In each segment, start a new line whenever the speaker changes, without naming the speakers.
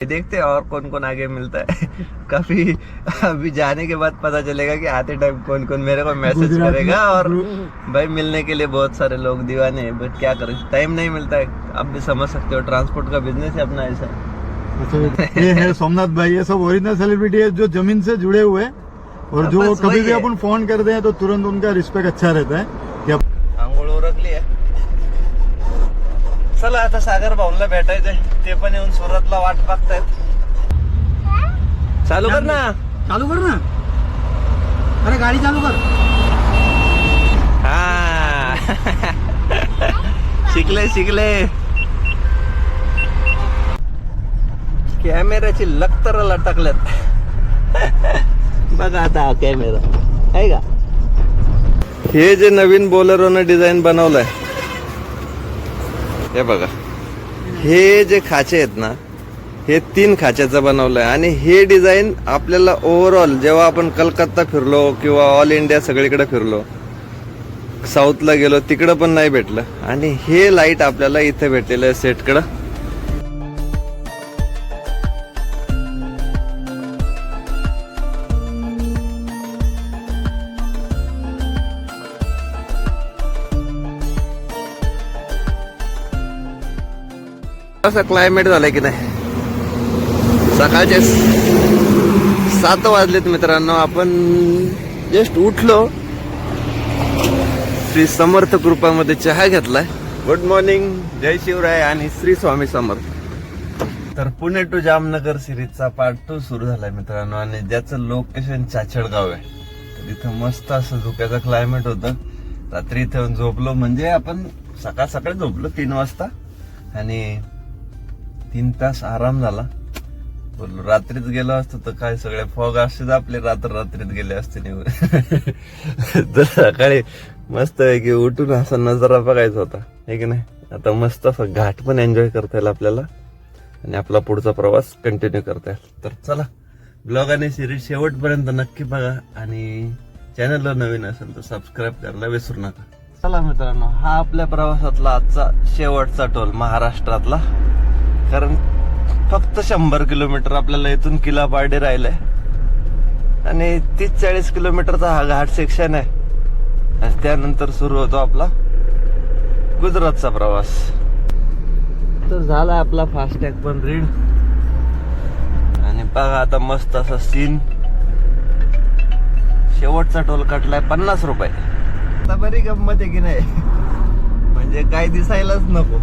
देखते हैं और कौन कौन आगे मिलता है। काफी अभी जाने के बाद पता चलेगा कि आते टाइम कौन कौन मेरे को मैसेज करेगा। और भाई मिलने के लिए बहुत सारे लोग दीवाने हैं, बट क्या करें, टाइम नहीं मिलता है। आप भी समझ सकते हो, ट्रांसपोर्ट का बिजनेस है अपना ऐसा।
ये है सोमनाथ भाई, ये सब ओरिजिनल सेलिब्रिटी है जो जमीन से जुड़े हुए हैं। और जो कभी भी अपन फोन करते हैं तो तुरंत उनका रिस्पेक्ट अच्छा रहता है कि
आंघोळ उरकली आहे। चला आता सागर भाऊला भेटायचंय, ते पण येऊन सुरतला वाट बघतायत। चालू कर ना,
चालू कर ना, अरे गाड़ी चालू कर।
हा शिकले शिकले। कॅमेऱ्याची लक्तर लटकल्यात। बघा आता हा कॅमेरा आहे का। हे जे नवीन बोलेरोने डिझाईन बनवलंय, हे बघा, हे जे खाचे आहेत ना, हे 3 खाच्याचं बनवलंय। आणि हे डिझाईन आपल्याला ओव्हरऑल जेव्हा आपण कलकत्ता फिरलो किंवा ऑल इंडिया सगळीकडे फिरलो, साऊथला गेलो, तिकडं पण नाही भेटलं। आणि हे लाईट आपल्याला इथे भेटलेलं आहे सेटकडं। असं क्लायमेट झालंय की नाही। सकाळचे 7 वाजलेत मित्रांनो, आपण जस्ट उठलो, श्री समर्थ कृपामध्ये चहा घेतलाय। गुड मॉर्निंग, जय शिवराय आणि श्री स्वामी समर्थ। तर पुणे टू जामनगर सिरीजचा पार्ट 2 सुरू झालाय मित्रांनो, आणि ज्याचं लोकेशन चाचडगाव आहे। तर इथं मस्त असं धुक्याचं क्लायमेट होतं। रात्री इथं झोपलो, म्हणजे आपण सकाळ सकाळी झोपलो 3 वाजता, आणि 3 तास आराम झाला। बोललो रात्रीच गेलो असतो तर काय सगळे फॉग असते आपले, रात्रीत गेले असते निघून। तर सकाळी मस्त आहे की उठून असा नजारा बघायचा होता, हे की नाही। आता मस्त असं घाट पण एन्जॉय करता येईल आपल्याला, आणि आपला पुढचा प्रवास कंटिन्यू करता येईल। तर चला, ब्लॉग आणि सिरीज शेवटपर्यंत नक्की बघा, आणि चॅनलला नवीन असेल तर सबस्क्राईब करायला विसरू नका। चला मित्रांनो, हा आपल्या प्रवासातला आजचा शेवटचा टोल महाराष्ट्रातला। कारण फक्त 100 किलोमीटर आपल्याला इथून किलापार्डी राहिलंय, आणि 30-40 किलोमीटरचा हा घाट सेक्शन आहे। आणि त्यानंतर सुरू होतो आपला गुजरातचा प्रवास। तर झाला आपला फास्टॅग पण रीड, आणि बघा आता मस्त असा सीन। शेवटचा टोल कटलाय 50 रुपये। आता बरी गंमत आहे की नाही, म्हणजे काय दिसायलाच नको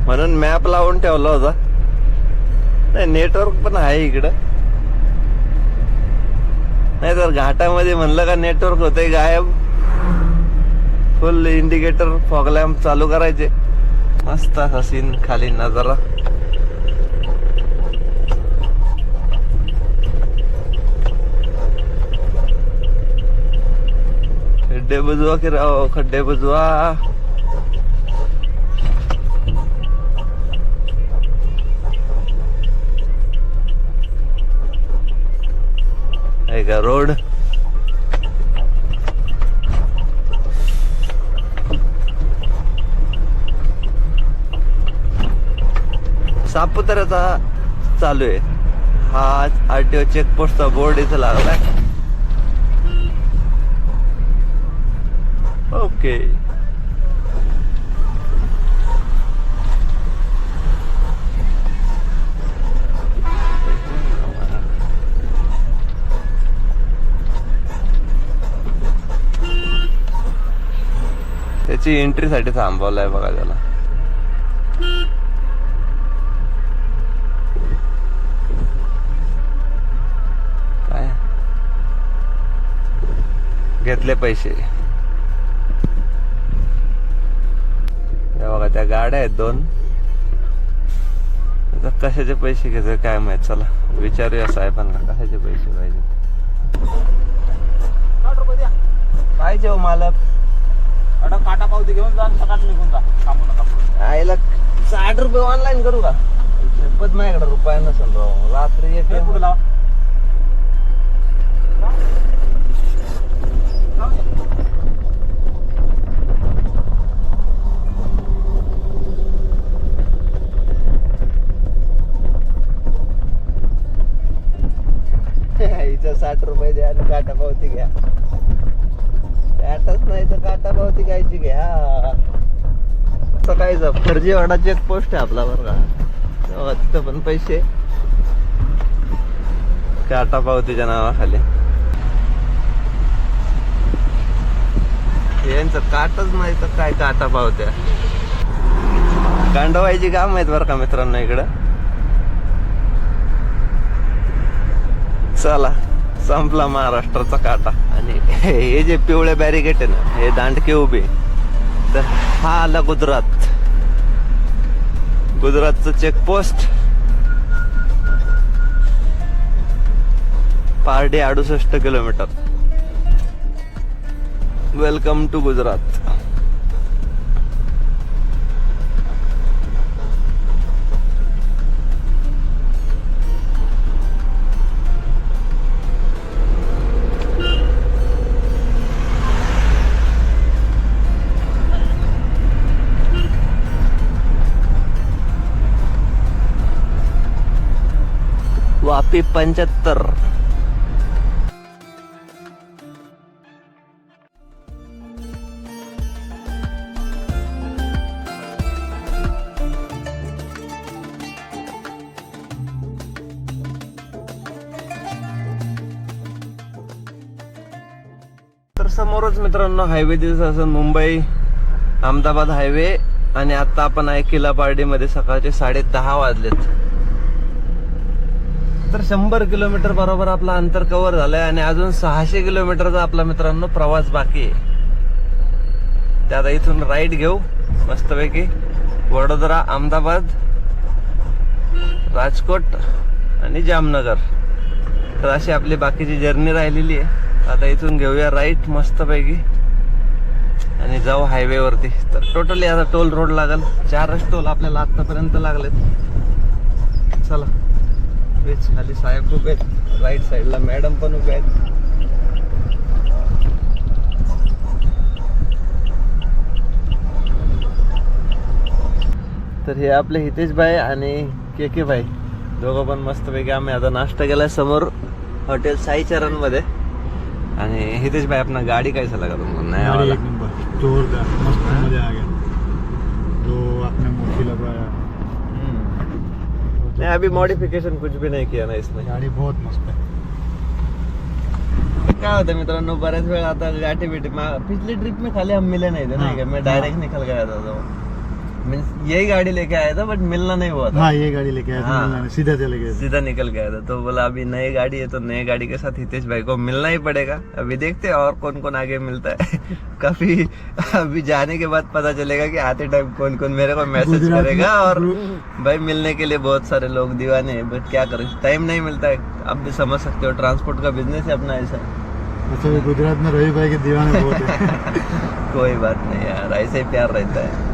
म्हणून मॅप लावून ठेवला होता। नाही, नेटवर्क पण आहे इकडं, नाही तर घाटामध्ये म्हणलं का नेटवर्क होतंय गायब। फुल इंडिकेटर, फॉग लॅम्प चालू करायचे, मस्त असा सीन, खाली नजारा। खड्डे बुजवा की राव, खड्डे बुजवा। का रोड सापुताऱ्याचा चालू आहे। हा आरटीओ चेकपोस्टचा बोर्ड इथं लागलाय। ओके, त्याची एंट्रीसाठी थांबवलाय बघा त्याला। काय घेतले पैसे, बघा त्या गाड्या आहेत 2। आता कशाचे पैसे घ्यायचे काय माहित, चला विचारूया साहेबांना कशाचे पैसे पाहिजे। पाहिजे हो मालक,
काटा पावती घेऊन जा, सकाळ निघून जा, थांबू नका।
आईला 60 रुपये ऑनलाईन करू का? शपथ माझ्याकडे रुपया नसेल राव। रात्री एक
कुठे लावा
पावतीच्या 60 रुपये द्या आणि काटा पावती घ्या. काटाच नाही तर काटा पावती घ्यायची घ्या. सकाळीचा फर्जीवाडा चेकपोस्ट आहे आपला बरं का. तेव्हा तिथं पण पैसे काटा पावतीच्या नावाखाली. यांचं काटच नाही तर काय काटा पावत्या. कांडवायची काम आहेत बरं का मित्रांनो इकडं. चला संपला महाराष्ट्राचा काटा. आणि हे जे पिवळे बॅरिकेड आहे ना, हे दांडके उभे, तर हा आला गुजरात. गुजरातचं checkpost. Pardi 68 kilometre. Welcome to Gujarat. Vapi 75. तर समोरच मित्रांनो हायवे दिसत असेल, मुंबई अहमदाबाद हायवे. आणि आता आपण आहे किल्लापार्डी मध्ये. सकाळचे 10:30 वाजलेत. तर 100 किलोमीटर बरोबर आपला अंतर कव्हर झालंय आणि अजून 600 किलोमीटरचा आपला मित्रांनो प्रवास बाकी आहे. त्यात इथून राईट घेऊ मस्तपैकी. वडोदरा, अहमदाबाद, राजकोट आणि जामनगर. तर अशी आपली बाकीची जर्नी राहिलेली आहे. आता इथून घेऊया राईट मस्तपैकी आणि जाऊ हायवे वरती. तर टोटली आता टोल रोड लागल. 4च टोल आपल्याला आतापर्यंत लागलेत. चला. खाली साहेब उभे आहेत. राईट साईडला मॅडम पण उभे आहेत. तर हे आपले हितेश भाई आणि के भाई दोघं पण मस्तपैकी. आम्ही आता नाश्ता केलाय समोर हॉटेल साई चरण मध्ये. आणि हितेश भाई अपना गाड़ी कैसा लगा तुमको? नया वाला?
एक नंबर जोरदार, मस्त मजा आ गया. तो आपने मोटी लगवाया.
नहीं, अभी मॉडिफिकेशन कुछ भी नहीं किया ना इसमें.
गाड़ी बहुत मस्त है.
क्या होता है मित्रांनो, बऱ्याच वेळ आता गाठी बिठी पिछली ट्रिप में खाली हम मिले नहीं थे ना. क्या मैं डायरेक्ट निकल गया था. तो मीन्स यही गाड़ी लेके आया था बट मिलना नहीं हुआ था.
हाँ, ये गाड़ी लेके आया था.
हाँ.
मिलना नहीं, सीधा चले गए थे.
सीधा निकल गया था. तो बोला अभी नई गाड़ी है तो नई गाड़ी के साथ हितेश भाई को मिलना ही पड़ेगा. अभी देखते हैं और कौन कौन आगे मिलता है. काफी अभी जाने के बाद पता चलेगा कि आते टाइम कौन कौन मेरे को मैसेज
गुजरात
करेगा.
में
और भाई मिलने के लिए बहुत सारे लोग दीवाने हैं बट क्या करें, टाइम नहीं मिलता है. आप भी समझ सकते हो, ट्रांसपोर्ट का बिजनेस है अपना ऐसा.
अच्छा, ये गुजरात में रवि भाई के दीवाने बहुत है.
कोई बात नहीं यार, ऐसे ही प्यार रहता है.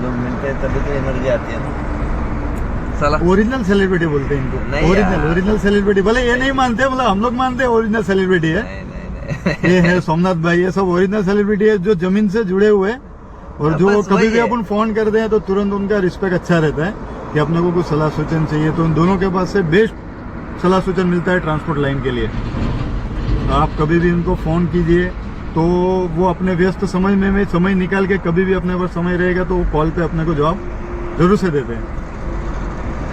लोग मिलते हैं तभी तो एनर्जी आती है ना. चला.
ओरिजिनल सेलिब्रिटी बोलते हैं
नहीं
इनको.
यार.
Original celebrity. भले ये नहीं मानते, मतलब हम लोग मानते हैं ओरिजिनल सेलिब्रिटी है.
नहीं नहीं नहीं.
ये है सोमनाथ भाई. ये सब ओरिजिनल सेलिब्रिटी है जो जमीन से जुड़े हुए हैं. और जो
बस
कभी
वही
भी
है.
अपन फोन करते हैं तो तुरंत उनका रिस्पेक्ट अच्छा रहता है कि अपने को कुछ सलाह सूचन चाहिए तो उन दोनों के पास से बेस्ट सलाह सूचन मिलता है ट्रांसपोर्ट लाइन के लिए. आप कभी भी इनको फोन कीजिए तो वो अपने व्यस्त समय में समय निकाल के कभी भी अपने पास समय रहेगा तो वो कॉल पे अपने को जवाब जरूर से देते हैं.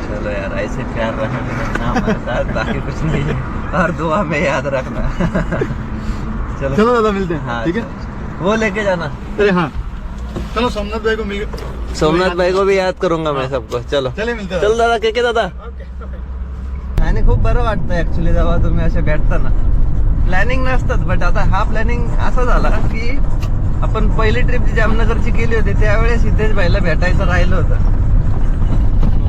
चलो यार, ऐसे प्यार रखना हमारे साथ, बाकी कुछ नहीं है. और दुआ में याद रखना.
चलो दादा, मिलते हैं.
हाँ,
ठीक है.
वो लेके जाना.
अरे हाँ, चलो सोमनाथ भाई को मिल गए.
सोमनाथ भाई को भी याद करूंगा मैं सबको. चलो
चले, मिलते हैं.
चल दादा. के दादा. आणि खूप बरं वाटतं ऍक्च्युली जेव्हा तुम्ही असे भेटता ना. प्लॅनिंग नसतात बट आता हा प्लॅनिंग असा झाला की आपण पहिली ट्रिप जी जामनगरची केली होती त्यावेळेस हितेश भाईला भेटायचं राहिलं होतं.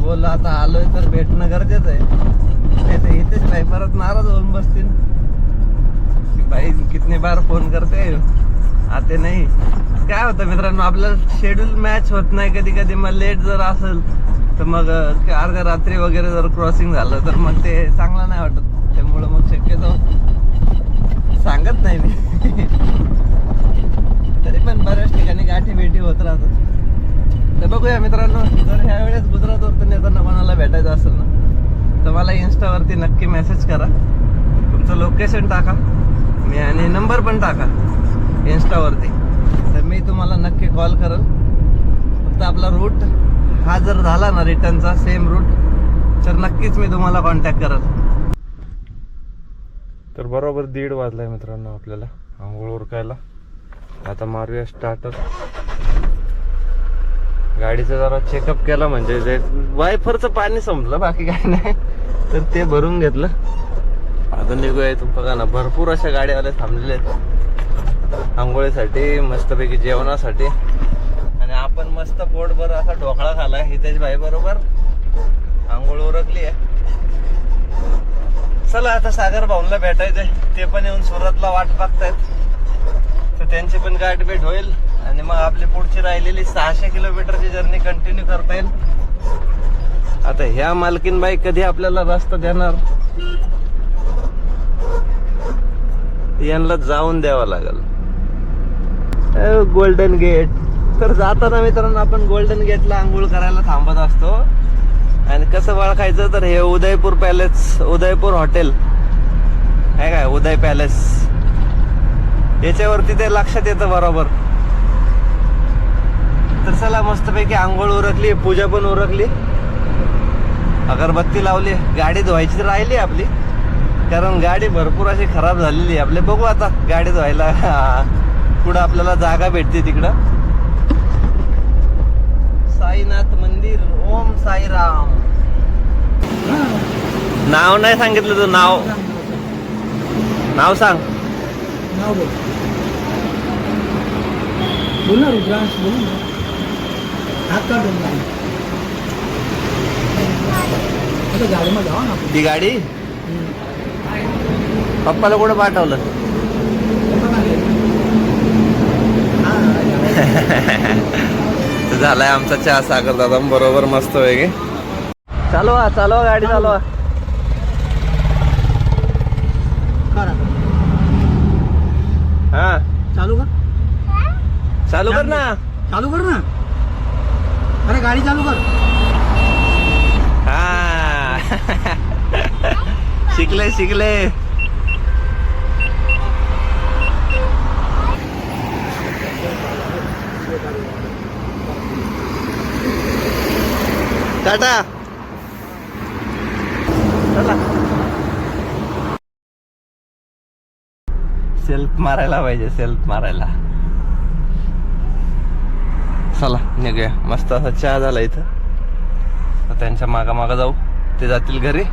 बोललो आता आलोय तर भेटणं गरजेचं आहे. नाही तर हितेश भाई परत नाराज होऊन बसतील. भाई कितने बार फोन करते आते नाही. काय होतं मित्रांनो, आपलं शेड्यूल मॅच होत नाही कधी कधी. मग लेट जर असेल तर मग अर्ध्या रात्री वगैरे जर क्रॉसिंग झालं तर मग ते चांगलं नाही वाटत. त्यामुळं मग शक्यतो सांगत नाही मी. तरी पण बऱ्याच ठिकाणी गाठी भेटी होत राहतात. तर बघूया मित्रांनो, जर ह्या वेळेस गुजरातवरती नेताना कोणाला भेटायचं असेल ना तर मला इन्स्टावरती नक्की मेसेज करा. तुमचं लोकेशन टाका मी आणि नंबर पण टाका इन्स्टावरती, तर मी तुम्हाला नक्की कॉल करेल. फक्त आपला रूट हा जर झाला ना रिटर्नचा सेम रूट, तर नक्कीच मी तुम्हाला कॉन्टॅक्ट करेल. तर बरोबर 1:30 वाजलाय मित्रांनो आपल्याला आंघोळ उरकायला. आता मारूया स्टार्टर. गाडीचं जरा चेकअप केला म्हणजे जे वायफरचं पाणी संपलं, बाकी काही नाही, तर ते भरून घेतलं. आता निघूया इथून. बघा ना भरपूर अशा गाड्यावाले थांबलेले आहेत आंघोळीसाठी, मस्तपैकी जेवणासाठी. आणि आपण मस्त पोटभर असा ढोकळा खालाय हितेश भाई बरोबर. आंघोळ उरकली आहे. चला आता सागर भाऊंला भेटायचंय, ते पण येऊन सुरतला वाट बघतायत, तर त्यांची पण गाठ भेट होईल. आणि मग आपली पुढची राहिलेली 600 किलोमीटरची जर्नी कंटिन्यू करता येईल. आता ह्या मालकीनबाई कधी आपल्याला रस्ता देणार, यांना जाऊन द्यावं लागल. Golden gate. तर जाताना मित्रांनो आपण गोल्डन गेटला आंघोळ करायला थांबत असतो. आणि कसं ओळखायचं, तर हे उदयपूर पॅलेस, उदयपूर हॉटेल आहे काय, उदय पॅलेस, याच्यावरती ते लक्षात येतं बरोबर. तर चला मस्तपैकी आंघोळ उरकली, पूजा पण उरकली, अगरबत्ती लावली. गाडी धुवायची राहिली आपली, कारण गाडी भरपूर अशी खराब झालेली आहे आपले. बघू आता गाडी धुवायला पुढं आपल्याला जागा भेटते तिकडं. साईनाथ मंदिर. ओम साईराम. नाव नाही सांगितलं तू, नाव सांग.
नाव बोल. बोल ना रुद्रांश, बोल ना. हात काढून नाही. आता गाडीमध्ये जावा ना आपण.
ती गाडी पप्पाला कुठं पाठवलं? झालाय आमचा चहा सागर दादा बरोबर मस्त वेगळे. चालवा गाडी चालवा. हा
चालू कर.
चालू कर ना.
चालू कर ना. अरे गाडी चालू कर.
हा शिकले. टाटा. चला सेल्फ मारायला पाहिजे, सेल्फ मारायला. चला निघूया. मस्त असा चहा झाला इथं. तर त्यांच्या मागा जाऊ, ते जातील घरी,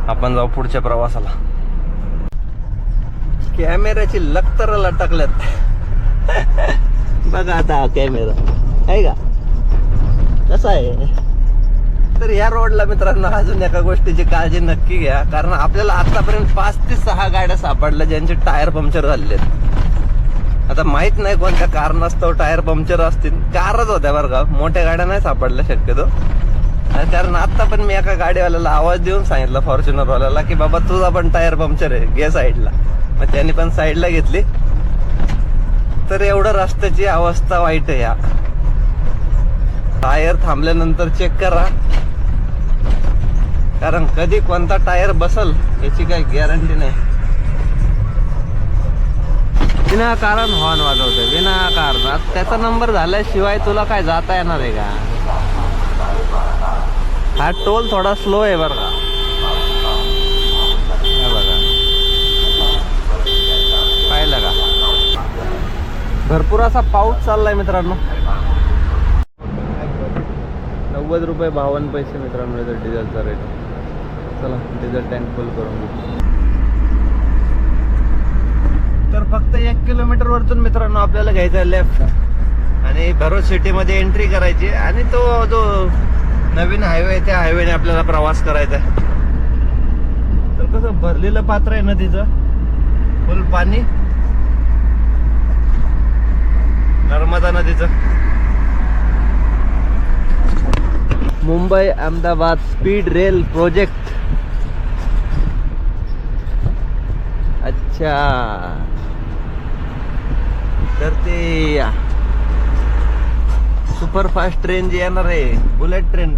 आपण जाऊ पुढच्या प्रवासाला. कॅमेऱ्याची लक्तर लटकल्यात. बघा आता हा कॅमेरा आहे का कसा आहे. तर या रोडला मित्रांनो अजून एका गोष्टीची काळजी नक्की घ्या, कारण आपल्याला आतापर्यंत 5 ते 6 गाड्या सापडल्या ज्यांचे टायर पंक्चर झालेले आहेत. आता माहित नाही कोणत्या कारणास्तव टायर पंक्चर असतील. कारच होत्या बरं का, मोठ्या गाड्या नाही सापडल्या शक्यतो. कारण आता पण मी एका गाडीवाल्याला आवाज देऊन सांगितलं, फॉर्च्युनरवाल्याला, की बाबा तुझा पण टायर पंक्चर आहे, घे साईडला. मग त्यांनी पण साईडला घेतली. तर एवढं रस्त्याची अवस्था वाईट आहे. या टायर थांबल्यानंतर चेक करा, कारण कधी कोणता टायर बसल याची काही गॅरंटी नाही. विनाकारण हॉर्न वाजवतोय, विनाकारण. त्याचा नंबर झाल्याशिवाय तुला काय जाता येणार आहे का? हा टोल थोडा स्लो आहे बरं का. बघा पाहिलं का, भरपूर असा पाऊस चाललाय मित्रांनो. 90 रुपये 52 पैसे मित्रांनो इथं डिझेलचा रेट. चला डिझेल टँक फुल करून घेऊ. तर फक्त 1 किलोमीटर वरतून मित्रांनो आपल्याला घ्यायचा आहे लेफ्ट, आणि भरोच सिटीमध्ये एंट्री करायची, आणि तो जो नवीन हायवे त्या हायवेने आपल्याला प्रवास करायचा आहे. तर कसं भरलेलं पात्र आहे नदीचं, फुल पाणी, नर्मदा नदीचं. Mumbai Ahmedabad speed rail project. अच्छा, तर ते सुपरफास्ट ट्रेन जी येणार आहे, बुलेट ट्रेन.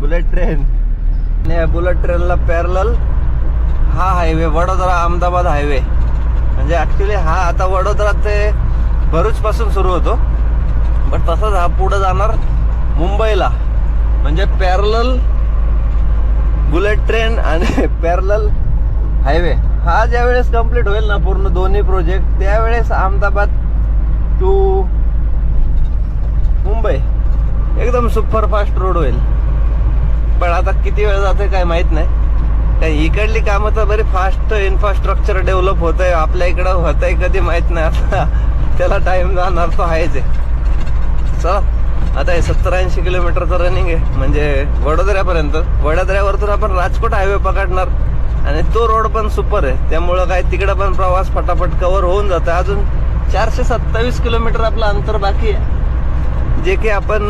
बुलेट ट्रेनला पॅरलल हा हायवे वडोदरा अहमदाबाद हायवे, म्हणजे ऍक्च्युली हा आता वडोदरा ते भरूच पासून सुरू होतो, बट तसाच हा पुढे जाणार मुंबईला, म्हणजे पॅरलल बुलेट ट्रेन आणि पॅरलल हायवे. हा ज्या वेळेस कम्प्लीट होईल ना पूर्ण दोन्ही प्रोजेक्ट, त्यावेळेस अहमदाबाद टू मुंबई एकदम सुपरफास्ट रोड होईल. पण आता किती वेळ जाते काय माहित नाही, कारण इकडली कामं तर बरी फास्ट इन्फ्रास्ट्रक्चर डेव्हलप होत आहे, आपल्या इकडं होत आहे कधी माहित नाही. आता त्याला टाइम जाणार तो आहेच आहे. चला आता हे 70-80 किलोमीटरचं रनिंग आहे, म्हणजे वडोदऱ्यापर्यंत. वडोदऱ्यावरतून आपण राजकोट हायवे पकडणार आणि तो रोड पण सुपर आहे, त्यामुळं काय तिकडं पण प्रवास फटाफट कव्हर होऊन जातो. अजून 427 किलोमीटर आपलं अंतर बाकी आहे, जे की आपण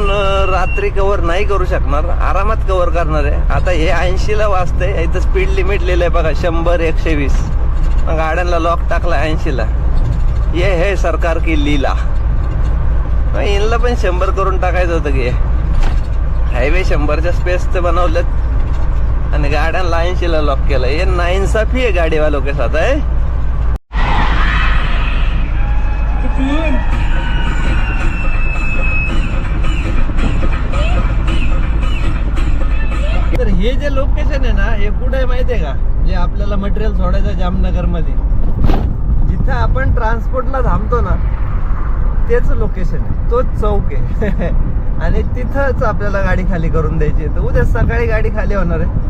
रात्री कव्हर नाही करू शकणार, आरामात कव्हर करणार आहे. आता हे 80ला वाजतंय, इथं स्पीड लिमिट लिहिलंय आहे बघा 100-120, मग गाड्यांना लॉक टाकला 80ला. ये हे सरकार की लीला. इनला पण 100 करून टाकायचं होतं की हायवे 100च्या स्पेसचे बनवलेत आणि गाड्यांना 80ला लॉक केलं. हे नाइंसाफी आहे गाडीवालों के साथ आहे. तर हे जे लोकेशन आहे ना, हे कुठे आहे माहितीये का, जे आपल्याला मटेरियल सोडायचं जामनगर मध्ये, जिथं आपण ट्रान्सपोर्टला थांबतो ना, तेच लोकेशन आहे, तोच चौक आहे. आणि तिथंच आपल्याला गाडी खाली करून द्यायची आहे. तर उद्या सकाळी गाडी खाली होणार आहे.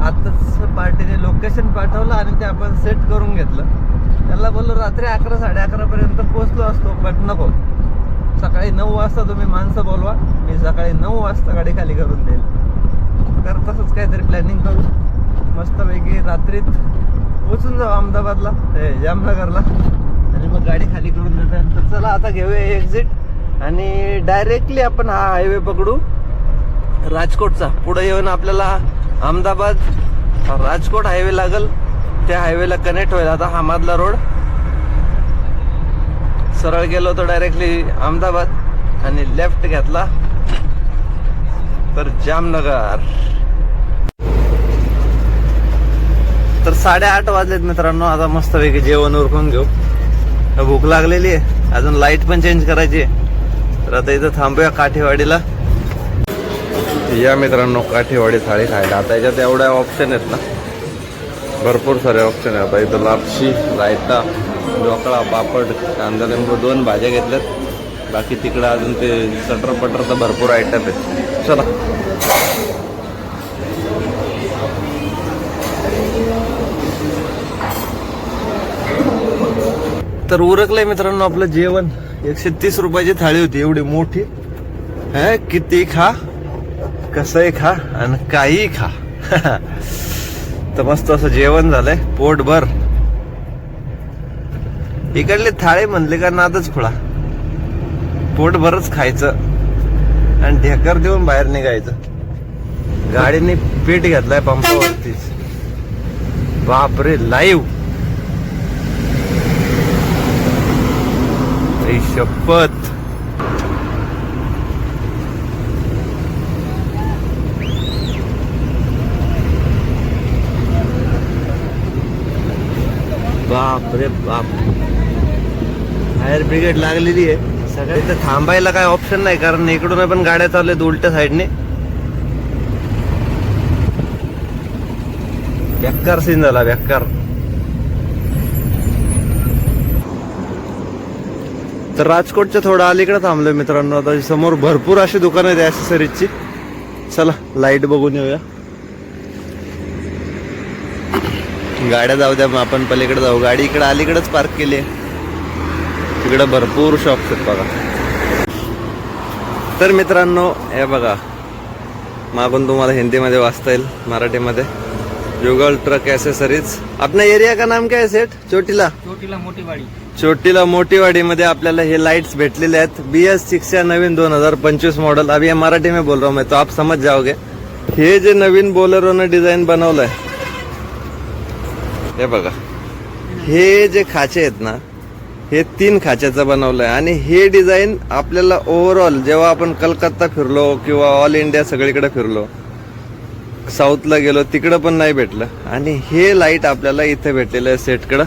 आताच पार्टीने लोकेशन पाठवलं आणि ते आपण सेट करून घेतलं. त्याला बोललो रात्री 11-11:30 पर्यंत पोहोचलो असतो, बट नको, सकाळी 9 वाजता तुम्ही माणसं बोलवा, मी सकाळी 9 वाजता गाडी खाली करून देईल. तर तसंच काहीतरी प्लॅनिंग करू, मस्तपैकी रात्रीत पोचून जाऊ अहमदाबादला, जामनगरला, आणि मग गाडी खाली करून देतात. तर चला आता घेऊया एक्झिट आणि डायरेक्टली आपण हा हायवे पकडू राजकोटचा. पुढे येऊन आपल्याला अहमदाबाद राजकोट हायवे लागल, त्या हायवेला कनेक्ट होईल. आता हा मधला रोड सरळ गेलो तर डायरेक्टली अहमदाबाद आणि लेफ्ट घेतला तर जामनगर. तर 8:30 वाजलेत मित्रांनो. आता मस्तपैकी जेवण उरकून घेऊ, भूक लागलेली आहे, अजून लाईट पण चेंज करायची आहे. तर आता इथं थांबूया काठेवाडीला. या मित्रांनो काठेवाडी थाळी खायला. आता याच्यात एवढ्या ऑप्शन आहेत ना, भरपूर सारे ऑप्शन आहे. आता इथं लापशी, रायता, ढोकळा, पापड, कांदा लिंबू, 2 भाज्या घेतल्यात. बाकी तिकडं अजून ते सटर पटर तर भरपूर आयटम आहेत. चला तर उरकलंय मित्रांनो आपलं जेवण. 130 रुपयाची थाळी होती, एवढी मोठी. किती खा, कसंही खा आणि काही खा. तर मस्त असं जेवण झालंय पोटभर. इकडली थाळी म्हणले का नादच खुळा, पोटभरच खायचं आणि ढेकर देऊन बाहेर निघायचं. गाडीने पीठ घेतलाय पंपावरतीच, बापरे, लाईव्ह शपथ. बाप रे बाप, फायर ब्रिगेड लागलेली आहे. सगळ्या इथं थांबायला काय ऑप्शन नाही, कारण इकडून पण गाड्या चालू आहेत उलट्या साईडने. बेकार सीन झाला, बेकार. तर राजकोटच्या थोडं अलीकडे थांबलोय मित्रांनो. आता समोर भरपूर अशी दुकानं आहेत ॲक्सेसरीजची. चला लाईट बघून येऊया. गाड्या जाऊ द्या, मग आपण पलीकडे जाऊ. गाडी इकडे अलीकडेच पार्क केली आहे. तिकडे भरपूर शॉप्स आहेत बघा. तर मित्रांनो हे बघा, मागून तुम्हाला हिंदीमध्ये वाचता येईल, मराठीमध्ये जुगल ट्रक एसेसरीज. अपना एरिया का नाम क्या है सेठ? चोटीला
मोटीवाडी.
चोटीला मोटीवाडीमध्ये आपल्याला हे लाइट्स भेटलेले आहेत. BS6 या नवीन 2025 मॉडल. अभी मराठी में बोल रहा हूँ मैं, तो आप समझ जाओगे. हे जे नवीन बोलेरोने डिझाईन बनवलंय, हे बघा, हे जे खाचे आहेत ना, हे 3 खाच्याचं बनवलंय. आणि हे डिझाईन आपल्याला ओव्हरऑल जेव्हा आपण कलकत्ता फिरलो किंवा ऑल इंडिया सगळीकडे फिरलो, साऊथला गेलो तिकडं पण नाही भेटलं आणि हे लाईट आपल्याला इथे भेटलेलं आहे सेटकडं.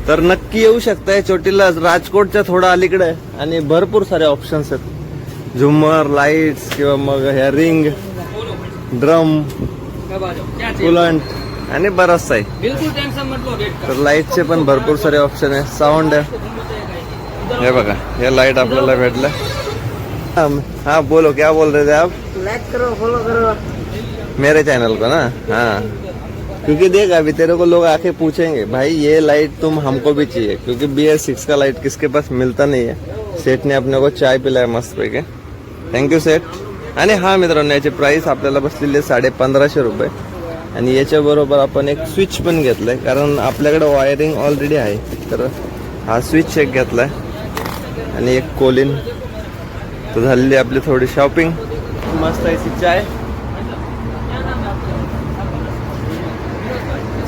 तर नक्की येऊ शकताय चोटीला, राजकोटच्या थोडं अलीकडे आहे आणि भरपूर सारे ऑप्शन्स आहेत. झुमर, लाईट्स किंवा मग ह्या रिंग, ड्रम, कुलंट आणि बराचसा आहे.
बिल्कुल टेंशन मत लो रेट
तर लाईटचे पण भरपूर सारे ऑप्शन आहे. साऊंड आहे, हे बघा हे लाईट आपल्याला भेटलं. हाँ बोलो, क्या बोल रहे थे आप?
लाइक करो, फॉलो करो।
मेरे चैनल को ना, हाँ, क्योंकि देख अभी तेरे को लोग आके पूछेंगे भाई ये लाइट तुम हमको भी चाहिए, क्योंकि BS6 का लाइट किसके पास मिलता नहीं है. सेठ ने अपने को चाय पिलाय मस्त पैकी. थँक्यू सेठ. आणि हा मित्रांनो याची प्राइस आपल्याला बसलेली आहे 1550 रुपये आणि याच्या बरोबर आपण एक स्विच पण घेतलाय, कारण आपल्याकडे वायरिंग ऑलरेडी आहे. तर हा स्विच एक घेतलाय आणि एक कोलिन. तर झालेली आपली थोडी शॉपिंग. मस्त अशी चाय.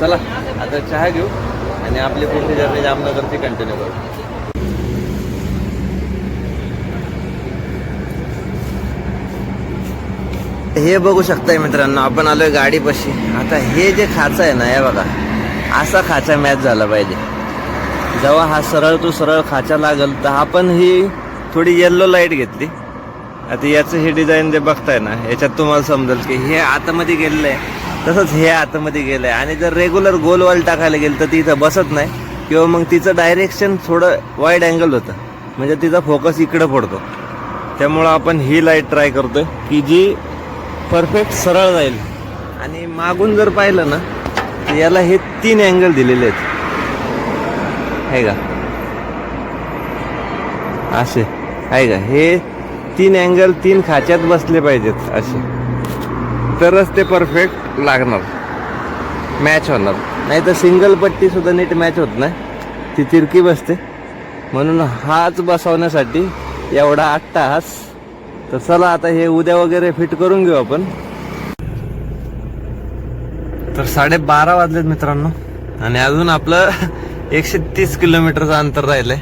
चला आता चहा घेऊ आणि आपली पुढची जर्नी जामनगरची कंटिन्यू करू. हे बघू शकताय मित्रांनो, आपण आलोय गाडीपाशी. आता हे जे खाचा आहे ना, हे बघा असा खाचा मॅच झाला पाहिजे. जेव्हा हा सरळ तो सरळ खाचा लागल तर आपण ही थोडी येल्लो लाईट घेतली. आता याचं हे डिझाईन जे बघताय ना, याच्यात तुम्हाला समजेल की हे आतमध्ये गेलेलं आहे, तसंच हे आतमध्ये गेलंय. आणि जर रेग्युलर गोलवाल टाकायला गेलं तर ती इथं बसत नाही किंवा मग तिचं डायरेक्शन थोडं वाईड अँगल होतं, म्हणजे तिचा फोकस इकडं पडतो. त्यामुळं आपण ही लाईट ट्राय करतोय की जी परफेक्ट सरळ जाईल. आणि मागून जर पाहिलं ना तर याला हे 3 अँगल दिलेले आहेत, आहे का असे, आहे का, हे 3 अँगल 3 खाच्यात बसले पाहिजेत असे, तरच ते परफेक्ट लागणार, मॅच होणार. नाही तर सिंगल पट्टी सुद्धा नीट मॅच होत नाही, ती तिरकी बसते. म्हणून हाच बसवण्यासाठी एवढा 8 तास. तर चला आता हे उद्या वगैरे फिट करून घेऊ आपण. तर 12:30 वाजलेत मित्रांनो आणि अजून आपलं 130 किलोमीटरचं अंतर राहिलंय.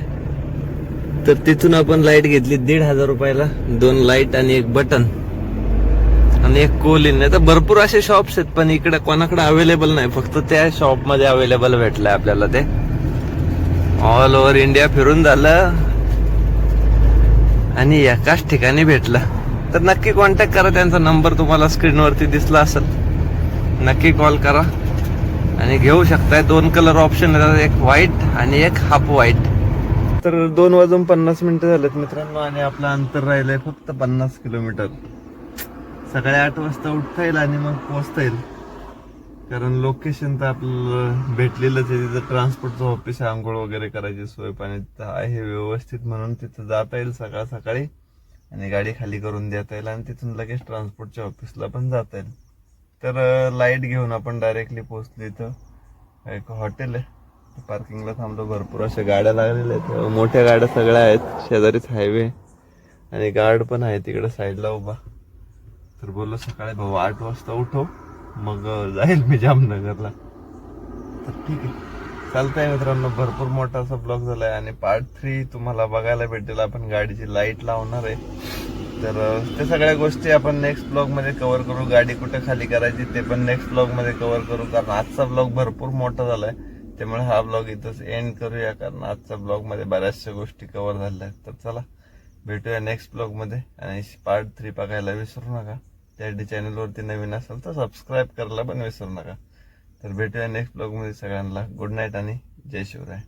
तर तिथून आपण लाईट घेतली 1,500 रुपयाला, 2 लाईट आणि 1 बटन आणि 1 कोलिन. नाही तर भरपूर असे शॉप्स आहेत पण इकडे कोणाकडे अवेलेबल नाही, फक्त त्या शॉप मध्ये अवेलेबल भेटलंय आपल्याला. ते ऑल ओव्हर इंडिया फिरून झालं आणि एकाच ठिकाणी भेटलं. तर नक्की कॉन्टॅक्ट करा, त्यांचा नंबर तुम्हाला स्क्रीनवरती दिसला असेल. नक्की कॉल करा आणि घेऊ शकताय. 2 कलर ऑप्शन येतात, एक व्हाईट आणि एक हाफ व्हाईट. तर 2:50 झालेत मित्रांनो आणि आपलं अंतर राहिलंय फक्त 50 किलोमीटर. सकाळी 8 वाजता उठता येईल आणि मग पोहोचता येईल, कारण लोकेशन तर आपलं भेटलेलंच आहे. तिथं ट्रान्सपोर्टचं ऑफिस आहे, आंघोळ वगैरे करायची सोय पाणी आहे व्यवस्थित, म्हणून तिथं जाता येईल सकाळ सकाळी आणि गाडी खाली करून देता येईल आणि तिथून लगेच ट्रान्सपोर्टच्या ऑफिसला पण जाता येईल. तर लाईट घेऊन आपण डायरेक्टली पोहोचलो. इथं एक हॉटेल आहे, पार्किंगला थांबलो. भरपूर अशा गाड्या लागलेल्या आहेत, मोठ्या गाड्या सगळ्या आहेत. शेजारीच हायवे आणि गार्ड पण आहे तिकडे साईडला उभा. तर बोललो सकाळी भाऊ 8 वाजता उठव, मग जाईल मी जामनगरला. तर ठीक आहे, चालतंय मित्रांनो. भरपूर मोठा असा ब्लॉग झालाय आणि पार्ट 3 तुम्हाला बघायला भेटेल. आपण गाडीची लाईट लावणार आहे, तर त्या सगळ्या गोष्टी आपण नेक्स्ट ब्लॉग मध्ये कव्हर करू. गाडी कुठे खाली करायची ते पण नेक्स्ट ब्लॉग मध्ये कव्हर करू, कारण आजचा ब्लॉग भरपूर मोठा झालाय. त्यामुळे हा ब्लॉग इथंच एंड करूया, कारण आजच्या ब्लॉग मध्ये बऱ्याचशा गोष्टी कव्हर झाल्या आहेत. तर चला भेटूया नेक्स्ट ब्लॉग मध्ये आणि पार्ट 3 बघायला विसरू नका. त्या चॅनलवरती नवीन असेल तर सबस्क्राईब करायला पण विसरू नका. तर भेटूया नेक्स्ट ब्लॉग मध्ये. सगळ्यांना गुड नाईट आणि जय शिवराय.